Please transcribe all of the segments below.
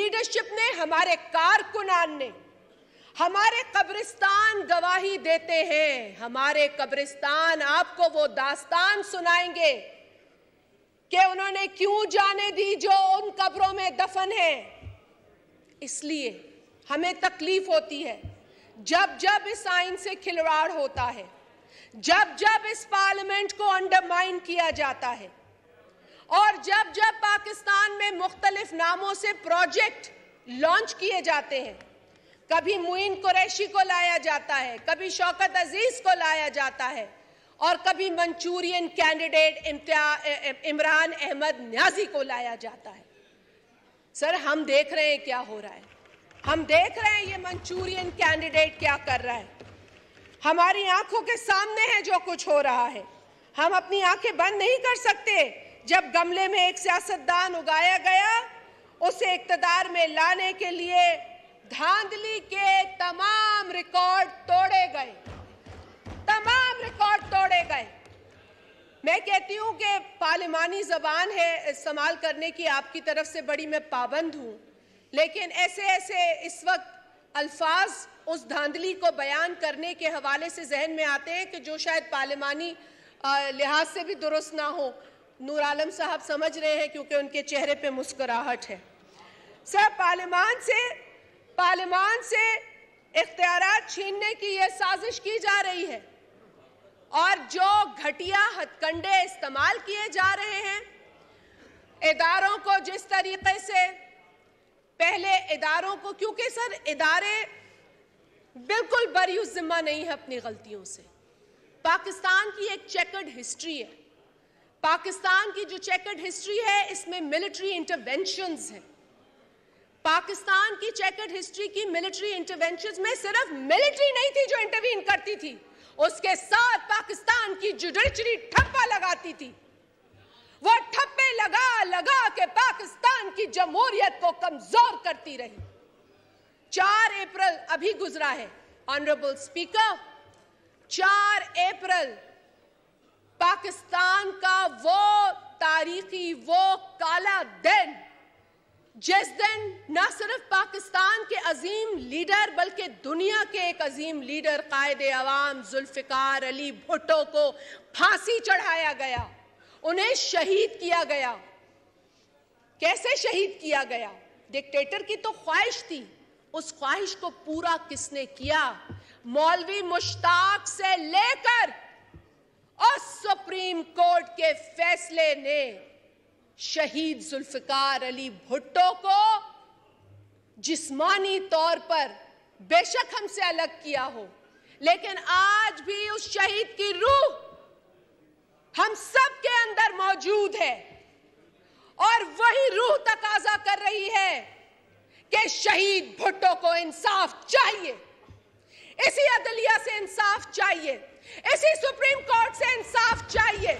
Leadership ने, हमारे कारकुनान ने, हमारे कब्रिस्तान गवाही देते हैं। हमारे कब्रिस्तान आपको वो दास्तान सुनाएंगे कि उन्होंने क्यों जाने दी जो उन कब्रों में दफन है। इसलिए हमें तकलीफ होती है जब जब इस आइन से खिलवाड़ होता है, जब जब इस पार्लियामेंट को अंडरमाइन किया जाता है, और जब जब पाकिस्तान में मुख्तलिफ नामों से प्रोजेक्ट लॉन्च किए जाते हैं। कभी मुइन कुरैशी को लाया जाता है, कभी शौकत अजीज को लाया जाता है, और कभी मंचूरियन कैंडिडेट इमरान अहमद न्याजी को लाया जाता है। सर, हम देख रहे हैं क्या हो रहा है, हम देख रहे हैं ये मंचूरियन कैंडिडेट क्या कर रहा है। हमारी आंखों के सामने है जो कुछ हो रहा है। हम अपनी आंखें बंद नहीं कर सकते। जब गमले में एक सियासतदान उगाया गया, उसे इक्तदार में लाने के लिए धांधली के तमाम रिकॉर्ड तोड़े गए, तमाम रिकॉर्ड तोड़े गए। मैं कहती हूं कि पार्लिमानी जबान है, इस्तेमाल करने की आपकी तरफ से बड़ी मैं पाबंद हूं, लेकिन ऐसे ऐसे इस वक्त अल्फाज उस धांधली को बयान करने के हवाले से जहन में आते हैं कि जो शायद पार्लिमानी लिहाज से भी दुरुस्त ना हो। नूर आलम साहब समझ रहे हैं क्योंकि उनके चेहरे पे मुस्कुराहट है। सर, पार्लियामान से इख्तियारात छीनने की यह साजिश की जा रही है, और जो घटिया हथकंडे इस्तेमाल किए जा रहे हैं, इदारों को जिस तरीके से पहले इदारों को, क्योंकि सर इदारे बिल्कुल बरी जिम्मा नहीं है अपनी गलतियों से। पाकिस्तान की एक चेकर्ड हिस्ट्री है। पाकिस्तान की जो चेकर्ड हिस्ट्री है, इसमें मिलिट्री इंटरवेंशंस हैं। पाकिस्तान की चेकर्ड हिस्ट्री की मिलिट्री इंटरवेंशंस में सिर्फ मिलिट्री नहीं थी जो इंटरवीन करती थी, उसके साथ पाकिस्तान की जुडिशरी ठप्पा लगाती थी। वो ठप्पे लगा लगा के पाकिस्तान की जमहूरियत को कमजोर करती रही। 4 अप्रैल अभी गुजरा है ऑनरेबल स्पीकर, 4 अप्रैल पाकिस्तान का वो तारीखी, वो काला दिन, जिस दिन न सिर्फ पाकिस्तान के अजीम लीडर बल्कि दुनिया के एक अजीम लीडर कायदे अवाम जुल्फिकार अली भुट्टो को फांसी चढ़ाया गया, उन्हें शहीद किया गया। कैसे शहीद किया गया? डिक्टेटर की तो ख्वाहिश थी, उस ख्वाहिश को पूरा किसने किया? मौलवी मुश्ताक से लेकर और सुप्रीम कोर्ट के फैसले ने शहीद जुल्फिकार अली भुट्टो को जिस्मानी तौर पर बेशक हमसे अलग किया हो, लेकिन आज भी उस शहीद की रूह हम सब के अंदर मौजूद है, और वही रूह तकाजा कर रही है कि शहीद भुट्टो को इंसाफ चाहिए। इसी अदलिया से इंसाफ चाहिए, इसी सुप्रीम कोर्ट से इंसाफ चाहिए।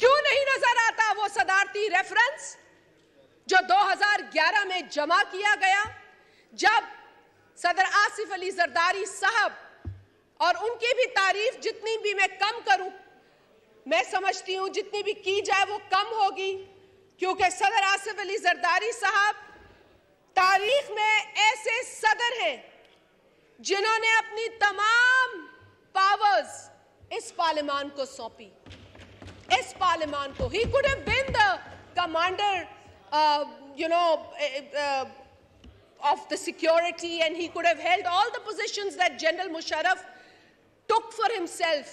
क्यों नहीं नजर आता वो सदारती रेफरेंस जो 2011 में जमा किया गया, जब सदर आसिफ अली जरदारी साहब, और उनकी भी तारीफ जितनी भी मैं कम करूं, मैं समझती हूं जितनी भी की जाए वो कम होगी, क्योंकि सदर आसिफ अली जरदारी साहब तारीख में ऐसे सदर हैं जिन्होंने अपनी तमाम पावर्स इस पार्लियामान को सौंपी। इस पार्लियामान को, he could have been the commander of the security, and he could have held all the positions that General Musharraf took for himself,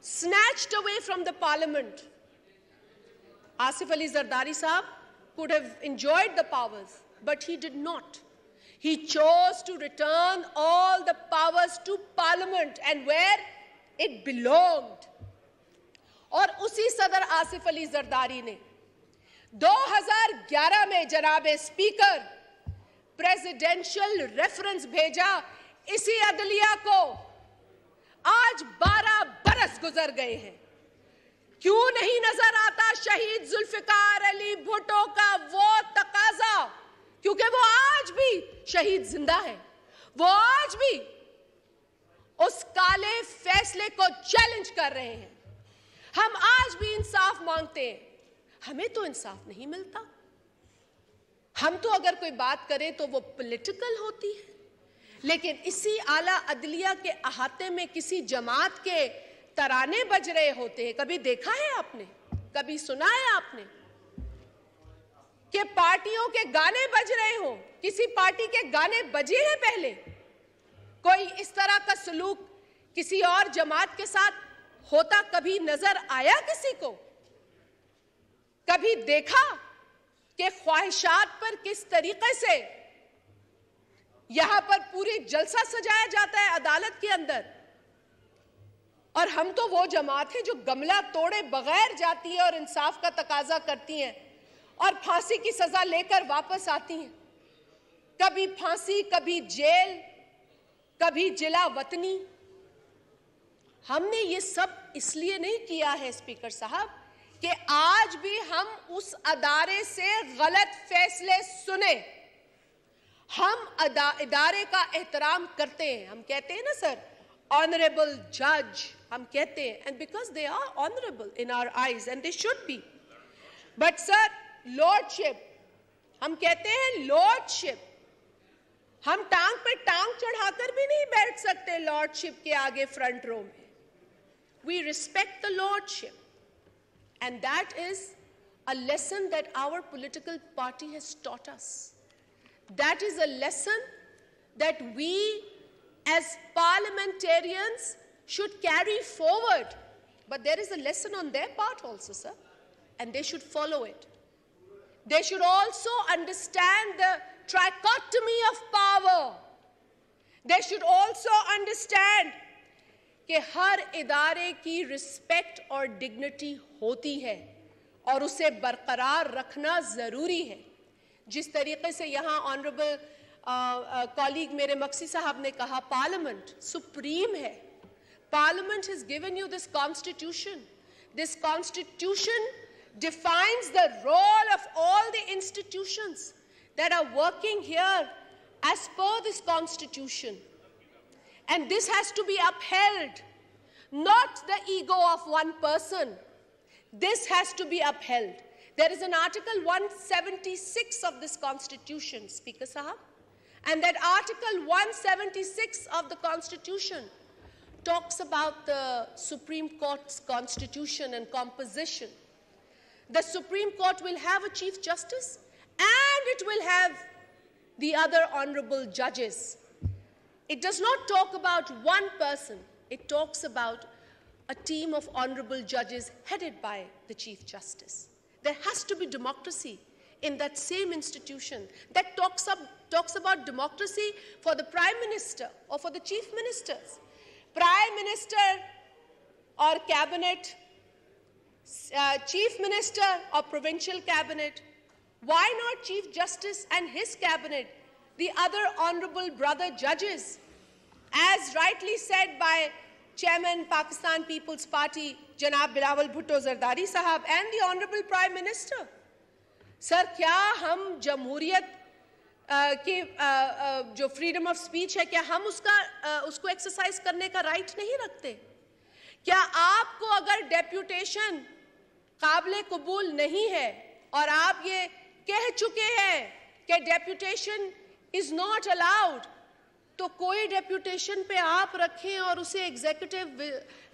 snatched away from the parliament. Asif Ali Zardari Sahab could have enjoyed the powers, but he did not. He chose to return all the powers to parliament and where it belonged. और उसी सदर आसिफ अली जरदारी ने 2011 में जनाब speaker presidential reference भेजा इसी अदलिया को। आज 12 बरस गुजर गए हैं, क्यों नहीं नजर आता शहीद जुल्फिकार अली भुट्टो का वो तकाजा? क्योंकि वो आज भी शहीद जिंदा है, वो आज भी उस काले फैसले को चैलेंज कर रहे हैं। हम आज भी इंसाफ मांगते हैं, हमें तो इंसाफ नहीं मिलता। हम तो अगर कोई बात करें तो वो पॉलिटिकल होती है, लेकिन इसी आला अदलिया के अहाते में किसी जमात के तराने बज रहे होते हैं। कभी देखा है आपने, कभी सुना है आपने कि पार्टियों के गाने बज रहे हो? किसी पार्टी के गाने बजे हैं पहले? कोई इस तरह का सलूक किसी और जमात के साथ होता कभी नजर आया किसी को? कभी देखा कि ख्वाहिशात पर किस तरीके से यहां पर पूरी जलसा सजाया जाता है अदालत के अंदर? और हम तो वो जमात है जो गमला तोड़े बगैर जाती है और इंसाफ का तकाजा करती हैं और फांसी की सजा लेकर वापस आती हैं। कभी फांसी, कभी जेल, कभी जिला वतनी। हमने ये सब इसलिए नहीं किया है स्पीकर साहब कि आज भी हम उस अदारे से गलत फैसले सुने। हम इदारे का एहतराम करते हैं। हम कहते हैं ना सर, ऑनरेबल जज हम कहते हैं, and because they are honourable in our eyes and they should be. But sir, lordship हम कहते हैं, लॉर्डशिप हम टांग पे टांग चढ़ाकर भी नहीं बैठ सकते लॉर्डशिप के आगे फ्रंट रो में। We respect the lordship, and that is a lesson that our political party has taught us. That is a lesson that we as parliamentarians should carry forward. But there is a lesson on their part also, sir, and they should follow it. They should also understand the trichotomy of power. They should also understand कि हर इदारे की respect और dignity होती है और उसे बरकरार रखना जरूरी है। जिस तरीके से यहाँ ऑनरेबल कॉलीग मेरे मक्सी साहब ने कहा, पार्लियामेंट सुप्रीम है। Parliament has given you this constitution. This constitution defines the role of all the institutions that are working here as per this constitution. And this has to be upheld, not the ego of one person. This has to be upheld. There is an Article 176 of this Constitution, Speaker Sahab, and that Article 176 of the Constitution talks about the Supreme Court's constitution and composition. The Supreme Court will have a Chief Justice and it will have the other honorable judges. It does not talk about one person. It talks about a team of honorable judges headed by the Chief Justice. There has to be democracy in that same institution. That talks about democracy for the Prime Minister or for the Chief Ministers. Prime Minister or Cabinet, Chief Minister or Provincial Cabinet. Why not Chief Justice and his Cabinet, the other honorable brother judges? As rightly said by Chairman Pakistan People's Party, Janab Bilawal Bhutto Zardari Sahab, and the Honorable Prime Minister. Sir, क्या हम जमहूरियत की जो freedom of speech है, क्या हम उसको exercise करने का राइट नहीं रखते? क्या आपको अगर डेप्यूटेशन काबिल कबूल नहीं है और आप ये कह चुके हैं कि डेप्यूटेशन इज नॉट अलाउड, तो कोई डेप्यूटेशन पे आप रखें और उसे एग्जीक्यूटिव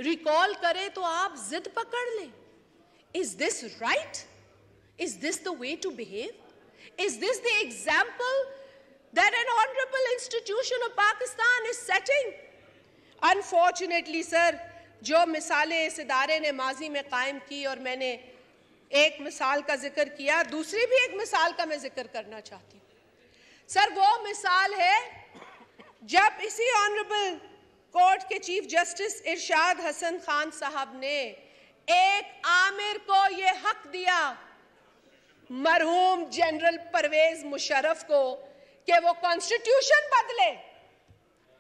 रिकॉल करें तो आप जिद पकड़ लें? Is this right? Is this the way to behave? Is this the example that an honourable institution of Pakistan is setting? Unfortunately sir, जो मिसालें इस इदारे ने माजी में कायम की, और मैंने एक मिसाल का जिक्र किया, दूसरी भी एक मिसाल का मैं जिक्र करना चाहती हूँ सर। वो मिसाल है जब इसी ऑनरेबल कोर्ट के चीफ जस्टिस इरशाद हसन खान साहब ने एक आमिर को ये हक दिया, मरहूम जनरल परवेज मुशर्रफ को, कि वो कॉन्स्टिट्यूशन बदले।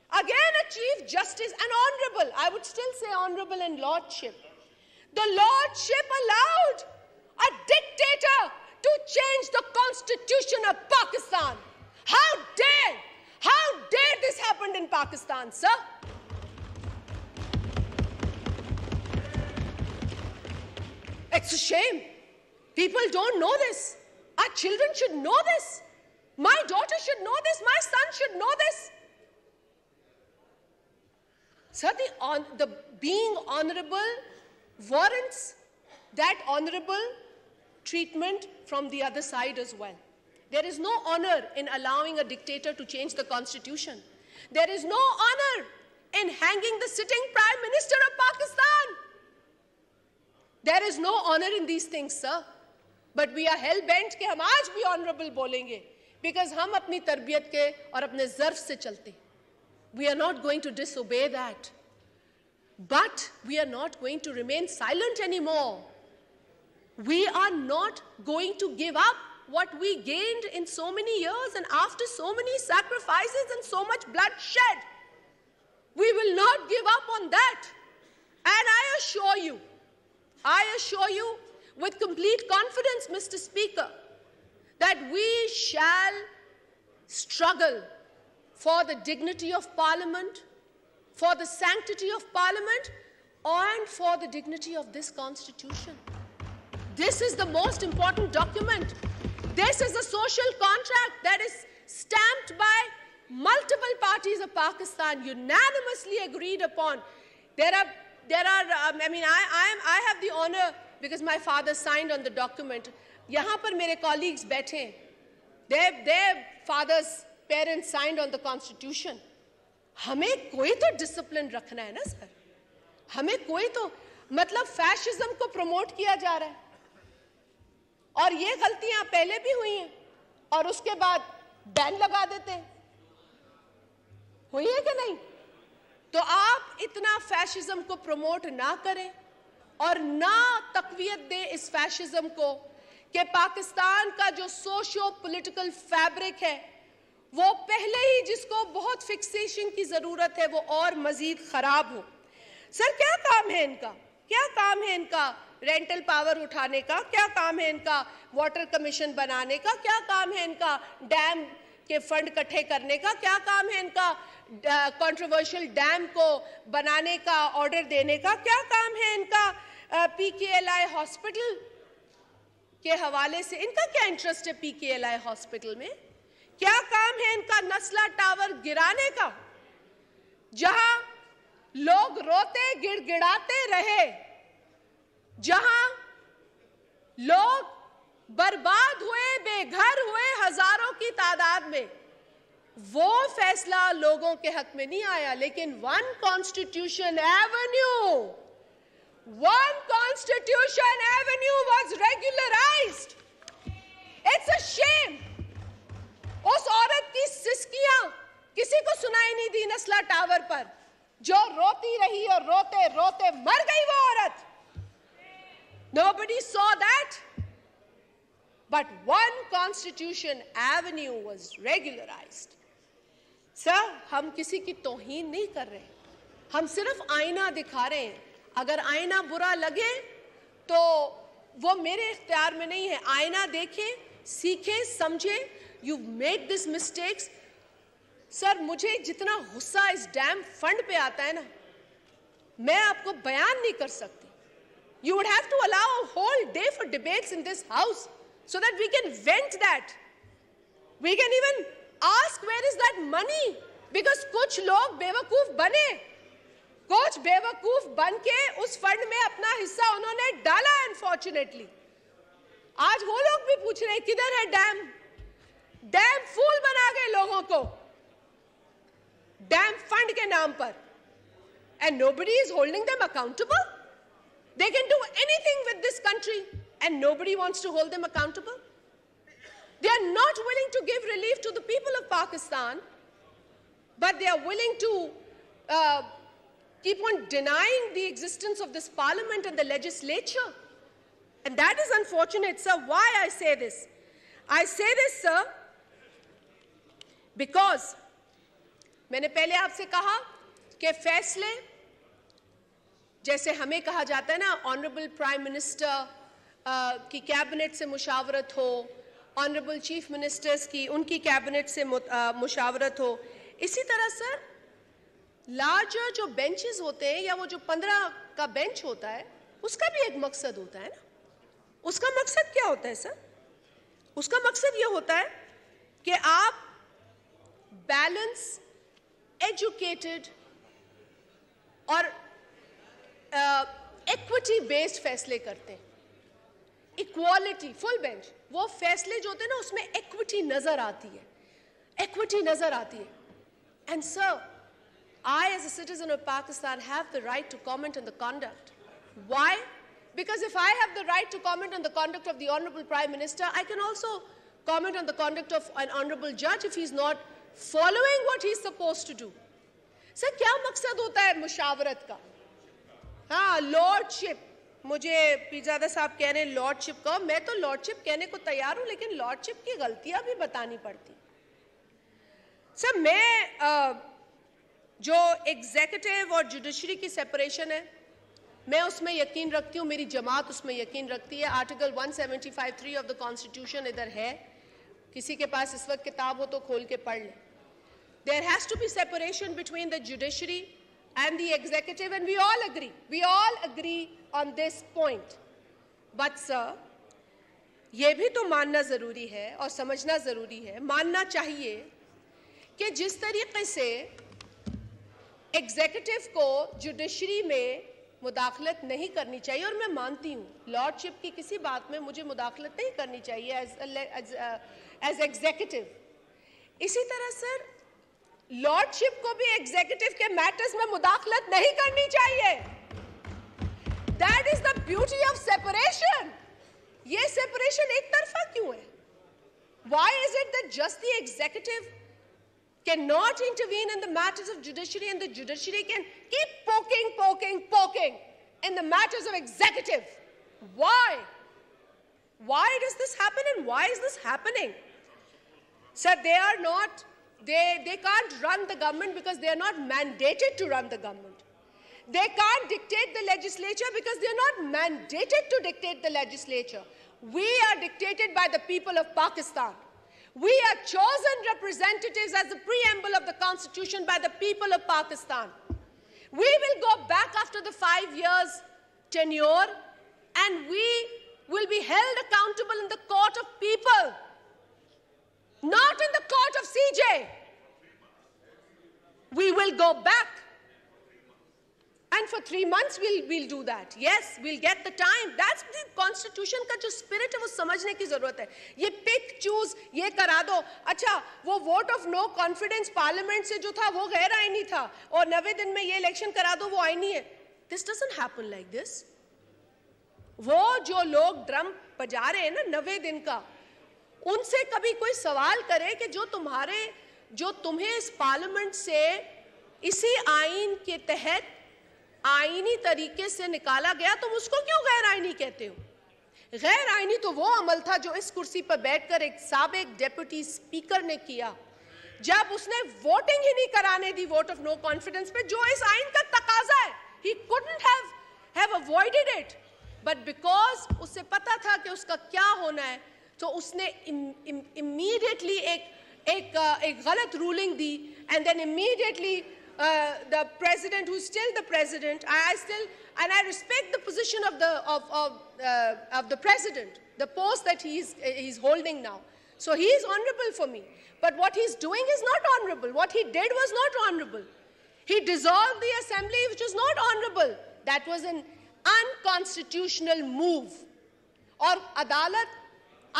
Again, a chief justice, an honorable, I would still say honorable in lordship. The lordship allowed a dictator to change the constitution of Pakistan. How dare this happened in Pakistan, sir? It's a shame. People don't know this. Our children should know this. My daughter should know this. My son should know this. Sir, the being honorable warrants that honorable treatment from the other side as well. There is no honor in allowing a dictator to change the constitution. There is no honor in hanging the sitting Prime Minister of Pakistan. There is no honor in these things, sir. But we are hell-bent कि हम आज भी honorable बोलेंगे, because हम अपनी तरबियत के और अपने ज़र्फ से चलते. We are not going to disobey that. But we are not going to remain silent anymore. We are not going to give up what we gained in so many years and after so many sacrifices and so much bloodshed. We will not give up on that. And I assure you with complete confidence, Mr. Speaker, that we shall struggle for the dignity of Parliament, for the sanctity of Parliament, and for the dignity of this Constitution. This is the most important document. This is a social contract that is stamped by multiple parties of Pakistan, unanimously agreed upon. I have the honor, because my father signed on the document. यहाँ पर मेरे colleagues बैठे हैं. Their fathers, parents signed on the Constitution. हमें कोई तो discipline रखना है ना सर. हमें कोई तो मतलब fascism को promote किया जा रहा है. और ये गलतियां पहले भी हुई हैं और उसके बाद बैन लगा देते हैं. हुई है कि नहीं? तो आप इतना फैशिज्म को प्रमोट ना करें और ना तकवीयत दें इस फैशिज्म को कि पाकिस्तान का जो सोशो पॉलिटिकल फैब्रिक है वो पहले ही जिसको बहुत फिक्सेशन की जरूरत है वो और मजीद खराब हो. सर क्या काम है इनका? क्या काम है इनका रेंटल पावर उठाने का? क्या काम है इनका वाटर कमीशन बनाने का? क्या काम है इनका डैम के फंड इकट्ठे करने का? क्या काम है इनका कंट्रोवर्शियल डैम को बनाने का ऑर्डर देने का? क्या काम है इनका PKLI हॉस्पिटल के हवाले से? इनका क्या इंटरेस्ट है PKLI हॉस्पिटल में? क्या काम है इनका नस्ला टावर गिराने का, जहां लोग रोते गिड़गिड़ाते रहे, जहां लोग बर्बाद हुए, बेघर हुए हजारों की तादाद में? वो फैसला लोगों के हक में नहीं आया. लेकिन one constitution avenue was regularized. It's a shame. उस औरत की सिसकियां किसी को सुनाई नहीं दी नस्ला टावर पर, जो रोती रही और रोते रोते मर गई वो औरत. Nobody saw that. But one Constitution Avenue was regularized. Sir, हम किसी की तौहीन नहीं कर रहे, हम सिर्फ आईना दिखा रहे हैं. अगर आईना बुरा लगे तो वो मेरे इख्तियार में नहीं है. आईना देखें, सीखें, समझें. You made these mistakes. Sir, मुझे जितना गुस्सा इस डैम फंड पे आता है ना, मैं आपको बयान नहीं कर सकती. You would have to allow a whole day for debates in this house so that we can vent that. We can even ask where is that money, because कुछ लोग बेवकूफ बने, कुछ बेवकूफ बन के उस फंड में अपना हिस्सा उन्होंने डाला. अनफॉर्चुनेटली आज वो लोग भी पूछ रहे हैं किधर है डैम. डैम फूल बना गए लोगों को डैम फंड के नाम पर, and nobody is holding them accountable. They can do anything with this country and nobody wants to hold them accountable. They are not willing to give relief to the people of Pakistan, but they are willing to keep on denying the existence of this parliament and the legislature. And that is unfortunate, sir. Why I say this? I say this, sir, because मैंने पहले आपसे कहा कि फैसले जैसे हमें कहा जाता है ना, ऑनरेबल प्राइम मिनिस्टर की कैबिनेट से मुशावरत हो, ऑनरेबल चीफ मिनिस्टर्स की उनकी कैबिनेट से मुशावरत हो. इसी तरह सर लार्जर जो बेंचेस होते हैं या वो जो 15 का बेंच होता है, उसका भी एक मकसद होता है ना. उसका मकसद क्या होता है सर? उसका मकसद ये होता है कि आप बैलेंस, एजुकेटेड और इक्विटी बेस्ड फैसले करते हैं। इक्वालिटी, फुल बेंच, वो फैसले जो होते हैं ना उसमें इक्विटी नजर आती है, इक्विटी नजर आती है। And sir, I as a citizen of Pakistan have the right to comment on the conduct. Why? Because if I have the right to comment on the conduct of the Honorable Prime Minister, I can also comment on the conduct of an Honorable Judge if he's not following what he's supposed to do. Sir, क्या मकसद होता है मुशावरत का? हाँ, lordship, मुझे पीरजादा साहब कह रहे हैं लॉर्डशिप का, मैं तो लॉर्डशिप कहने को तैयार हूं, लेकिन लॉर्डशिप की गलतियां भी बतानी पड़ती। सर, मैं जो एग्जीक्यूटिव और जुडिशरी की सेपरेशन है, मैं उसमें यकीन रखती हूँ, मेरी जमात उसमें यकीन रखती है। आर्टिकल 175(3) ऑफ द कॉन्स्टिट्यूशन इधर है, किसी के पास इस वक्त किताब हो तो खोल के पढ़ ले। There has to be separation between the judiciary and the executive, and we all agree on this point. But sir, ये भी तो मानना जरूरी है और समझना जरूरी है, मानना चाहिए कि जिस तरीके से एग्जीक्यूटिव को जुडिशरी में मुदाखलत नहीं करनी चाहिए, और मैं मानती हूँ लॉर्डशिप की किसी बात में मुझे मुदाखलत नहीं करनी चाहिए एज एग्जीक्यूटिव, इसी तरह सर लॉर्डशिप को भी एग्जीक्यूटिव के मैटर्स में मुदाखलत नहीं करनी चाहिए। That is the beauty of separation. ये सेपरेशन एक तरफा क्यों है? Why is it that just the executive can not intervene in the matters of judiciary and the judiciary can keep poking in the matters of executive? Why does this happen, and why is this happening? Sir, they can't run the government because they are not mandated to run the government. They can't dictate the legislature because they are not mandated to dictate the legislature. We are dictated by the people of Pakistan. We are chosen representatives as the preamble of the Constitution by the people of Pakistan. We will go back after the 5 years tenure, and we will be held accountable in the court of people, not in the court of CJ. We will go back, and for 3 months we'll do that. Yes, we'll get the time. That's the constitution का जो spirit है वो समझने की जरूरत है। ये pick choose ये करा दो। अच्छा, वो vote of no confidence parliament से जो था वो गैर आईनी था, और 90 दिन में ये इलेक्शन करा दो वो आईनी है। This doesn't happen like this. वो जो लोग ड्रम बजा रहे हैं ना 90 दिन का, उनसे कभी कोई सवाल करे कि जो तुम्हें इस पार्लियामेंट से इसी आइन के तहत आईनी तरीके से निकाला गया, तुम उसको क्यों गैर आईनी कहते हो? गैर आईनी तो वो अमल था जो इस कुर्सी पर बैठकर एक साबिक डेप्यूटी स्पीकर ने किया, जब उसने वोटिंग ही नहीं कराने दी वोट ऑफ नो कॉन्फिडेंस पे, जो इस आइन का तकाजा है। He couldn't have avoided it, but because उसे पता था कि उसका क्या होना है, तो उसने immediately एक गलत ruling the, and then immediately the president, who's still the president, I respect the position of the president, the post that he's holding now. So he is honorable for me. But what he's doing is not honorable. What he did was not honorable. He dissolved the assembly, which was not honorable. That was an unconstitutional move. और अदालत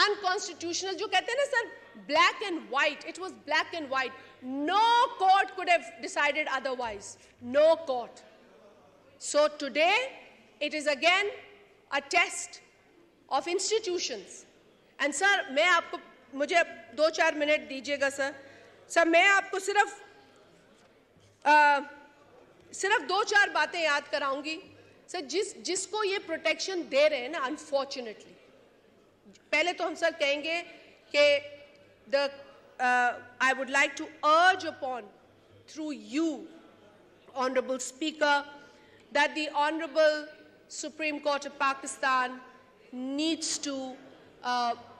unconstitutional जो कहते हैं ना sir, black and white, it was black and white. No court could have decided otherwise. No court. So today it is again a test of institutions. And sir, मैं आपको, मुझे 2-4 minute दीजिएगा सर। सर, मैं आपको सिर्फ 2-4 बातें याद कराऊंगी sir, जिसको ये प्रोटेक्शन दे रहे हैं ना, अनफॉर्चुनेटली। पहले तो हम सर कहेंगे कि I would like to urge upon, through you, Honorable Speaker, that the Honorable Supreme Court of Pakistan needs to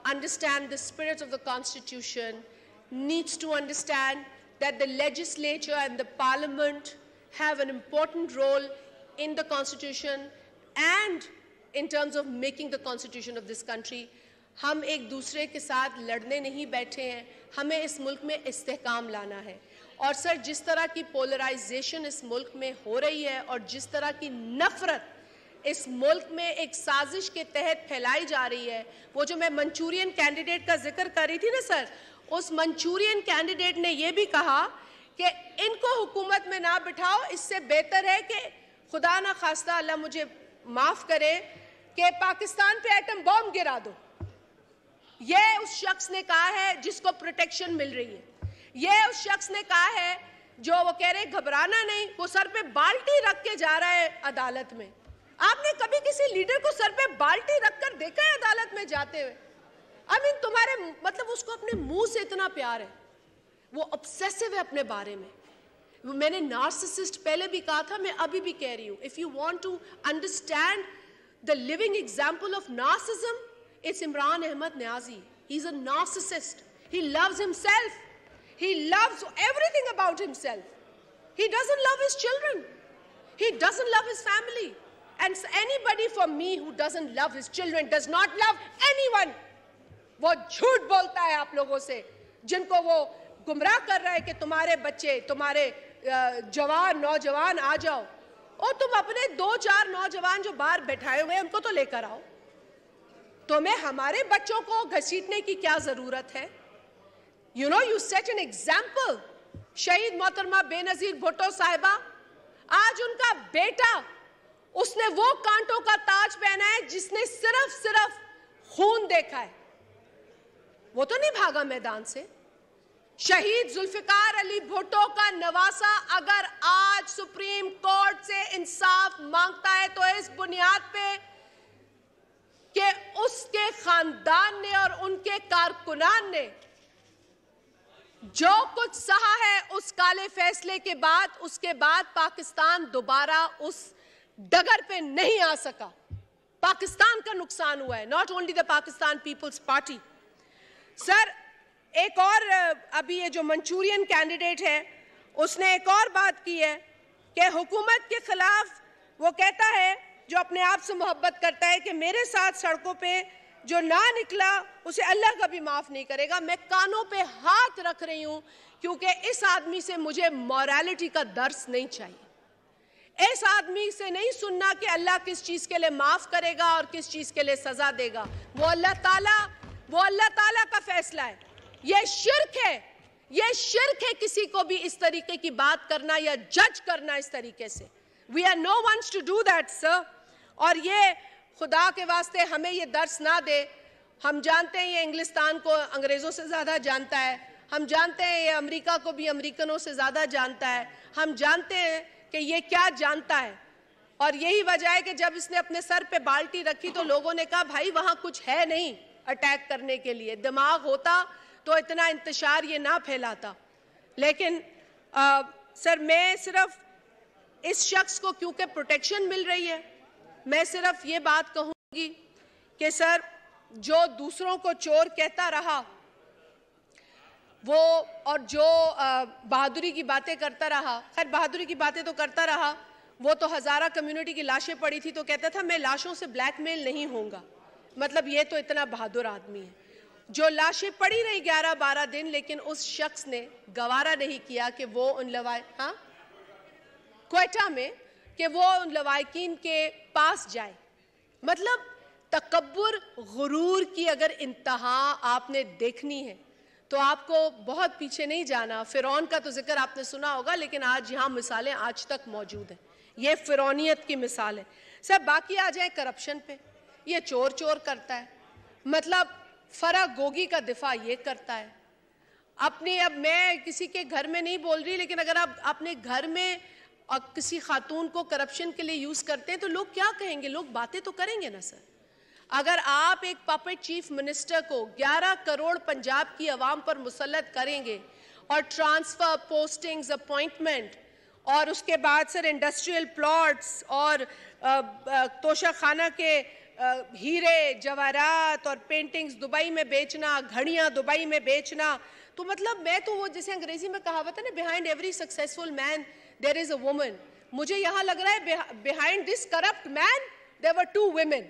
understand the spirit of the Constitution, needs to understand that the legislature and the Parliament have an important role in the Constitution and in terms of making the Constitution of this country. हम एक दूसरे के साथ लड़ने नहीं बैठे हैं, हमें इस मुल्क में इस्तेहकाम लाना है। और सर, जिस तरह की पोलराइजेशन इस मुल्क में हो रही है और जिस तरह की नफरत इस मुल्क में एक साजिश के तहत फैलाई जा रही है, वो जो मैं मंचूरियन कैंडिडेट का जिक्र कर रही थी ना सर, उस मंचूरियन कैंडिडेट ने ये भी कहा कि इनको हुकूमत में ना बिठाओ, इससे बेहतर है कि खुदा ना खास्ता, अल्लाह मुझे माफ करे, कि पाकिस्तान पे एटम बॉम्ब गिरा दो। ये उस शख्स ने कहा है जिसको प्रोटेक्शन मिल रही है। ये उस शख्स ने कहा है जो वो कह रहे घबराना नहीं, वो सर पे बाल्टी रख के जा रहा है अदालत में। आपने कभी किसी लीडर को सर पे बाल्टी रखकर देखा है अदालत में जाते हुए? आई मीन, तुम्हारे मतलब उसको अपने मुंह से इतना प्यार है, वो ऑब्सेसिव है अपने बारे में। मैंने नार्सिसिस्ट पहले भी कहा था, मैं अभी भी कह रही हूं, if you want to understand the living example of narcissism, it's Imran Ahmed Niazi. He is a narcissist. He loves himself, he loves everything about himself. He doesn't love his children, he doesn't love his family, and anybody for me who doesn't love his children does not love anyone. वो झूठ बोलता है आप लोगों से, जिनको वो गुमराह कर रहा है कि तुम्हारे बच्चे, तुम्हारे जवान नौजवान आ जाओ, और तुम अपने 2-4 नौजवान जो बाहर बैठाए हुए हैं उनको तो लेकर आओ। तुम्हें हमारे बच्चों को घसीटने की क्या जरूरत है? You know, you set an example. शहीद मोहतरमा बेनजीर भुट्टो साहिबा, आज उनका बेटा, उसने वो कांटों का ताज पहना है जिसने सिर्फ खून देखा है, वो तो नहीं भागा मैदान से। शहीद जुल्फिकार अली भुट्टो का नवासा अगर आज सुप्रीम कोर्ट से इंसाफ मांगता है तो इस बुनियाद पे कि उसके खानदान ने और उनके कारकुनान ने जो कुछ सहा है उस काले फैसले के बाद, उसके बाद पाकिस्तान दोबारा उस डगर पे नहीं आ सका। पाकिस्तान का नुकसान हुआ है, not only the Pakistan Peoples Party. Sir, एक और अभी ये जो मंचूरियन कैंडिडेट है, उसने एक और बात की है कि हुकूमत के खिलाफ वो कहता है, जो अपने आप से मोहब्बत करता है, कि मेरे साथ सड़कों पे जो ना निकला उसे अल्लाह कभी माफ नहीं करेगा। मैं कानों पे हाथ रख रही हूं, क्योंकि इस आदमी से मुझे मॉरलिटी का दर्स नहीं चाहिए। इस आदमी से नहीं सुनना कि अल्लाह किस चीज के लिए माफ करेगा और किस चीज के लिए सजा देगा। वो अल्लाह ताला का फैसला है। ये शिर्क है, ये शिर्क है किसी को भी इस तरीके की बात करना या जज करना इस तरीके से। We are no ones to do that sir. और ये खुदा के वास्ते हमें ये दर्स ना दे। हम जानते हैं ये इंग्लिस्तान को अंग्रेज़ों से ज़्यादा जानता है, हम जानते हैं ये अमेरिका को भी अमेरिकनों से ज़्यादा जानता है, हम जानते हैं कि ये क्या जानता है। और यही वजह है कि जब इसने अपने सर पे बाल्टी रखी तो लोगों ने कहा भाई वहाँ कुछ है नहीं अटैक करने के लिए, दिमाग होता तो इतना इंतशार ये ना फैलाता। लेकिन सर, मैं सिर्फ इस शख्स को क्योंकि प्रोटेक्शन मिल रही है, मैं सिर्फ ये बात कहूंगी कि सर, जो दूसरों को चोर कहता रहा वो, और जो बहादुरी की बातें करता रहा, खैर बहादुरी की बातें तो करता रहा, वो तो हज़ारा कम्युनिटी की लाशें पड़ी थी तो कहता था मैं लाशों से ब्लैकमेल नहीं होऊंगा। मतलब ये तो इतना बहादुर आदमी है। जो लाशें पड़ी रही 11-12 दिन, लेकिन उस शख्स ने गवारा नहीं किया कि वो उन क्वेटा में कि वो उन लवाकिन के पास जाए। मतलब तकब्बुर, गुरूर की अगर इंतहा आपने देखनी है तो आपको बहुत पीछे नहीं जाना। फिरौन का तो जिक्र आपने सुना होगा, लेकिन आज यहाँ मिसालें आज तक मौजूद हैं। ये फिरौनियत की मिसाल है। सब बाकी आ जाए करप्शन पे, ये चोर चोर करता है, मतलब फरा गोगी का दिफा ये करता है अपने। अब मैं किसी के घर में नहीं बोल रही, लेकिन अगर आप अपने घर में और किसी खातून को करप्शन के लिए यूज करते हैं तो लोग क्या कहेंगे? लोग बातें तो करेंगे ना सर। अगर आप एक पपेट चीफ मिनिस्टर को 11 करोड़ पंजाब की आवाम पर मुसल्लत करेंगे और ट्रांसफर, पोस्टिंग्स, अपॉइंटमेंट, और उसके बाद सर इंडस्ट्रियल प्लॉट्स और तोशा खाना के हीरे जवाहरात और पेंटिंग्स दुबई में बेचना, घड़ियां दुबई में बेचना, तो मतलब मैं तो वो जैसे अंग्रेजी में कहावत है ना, behind every successful man there is a woman. मुझे यहां लग रहा है behind this corrupt man there were 2 women.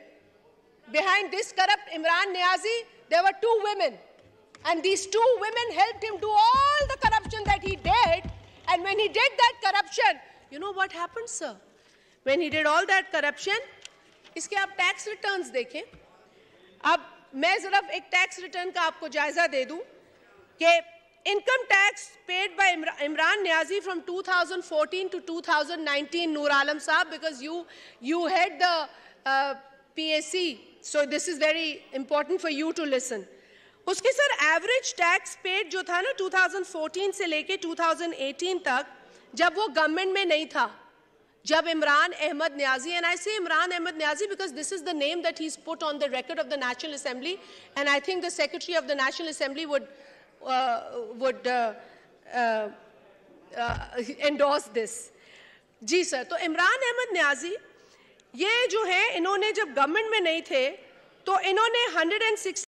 Behind this corrupt Imran Niazi, there were 2 women, and these 2 women helped him do all the corruption that he did. And when he did that corruption, you know what happened, sir? When he did all that corruption, इसके आप tax returns देखें. अब मैं जरा एक tax return का आपको जायजा दे दूं कि income tax paid by Imran Niazi from 2014 to 2019, Noor Alam sahab, because you head the PAC, so this is very important for you to listen. उसके सर एवरेज टैक्स पेड जो था ना 2014 से लेके 2018 तक, जब वो गवर्नमेंट में नहीं था, जब Imran Ahmed Niazi, and I say Imran Ahmed Niazi because this is the name that he's put on the record of the National Assembly, and I think the Secretary of the National Assembly would endorse this. जी sir, तो इमरान अहमद न्याजी ये जो है, इन्होंने जब government में नहीं थे तो इन्होंने 160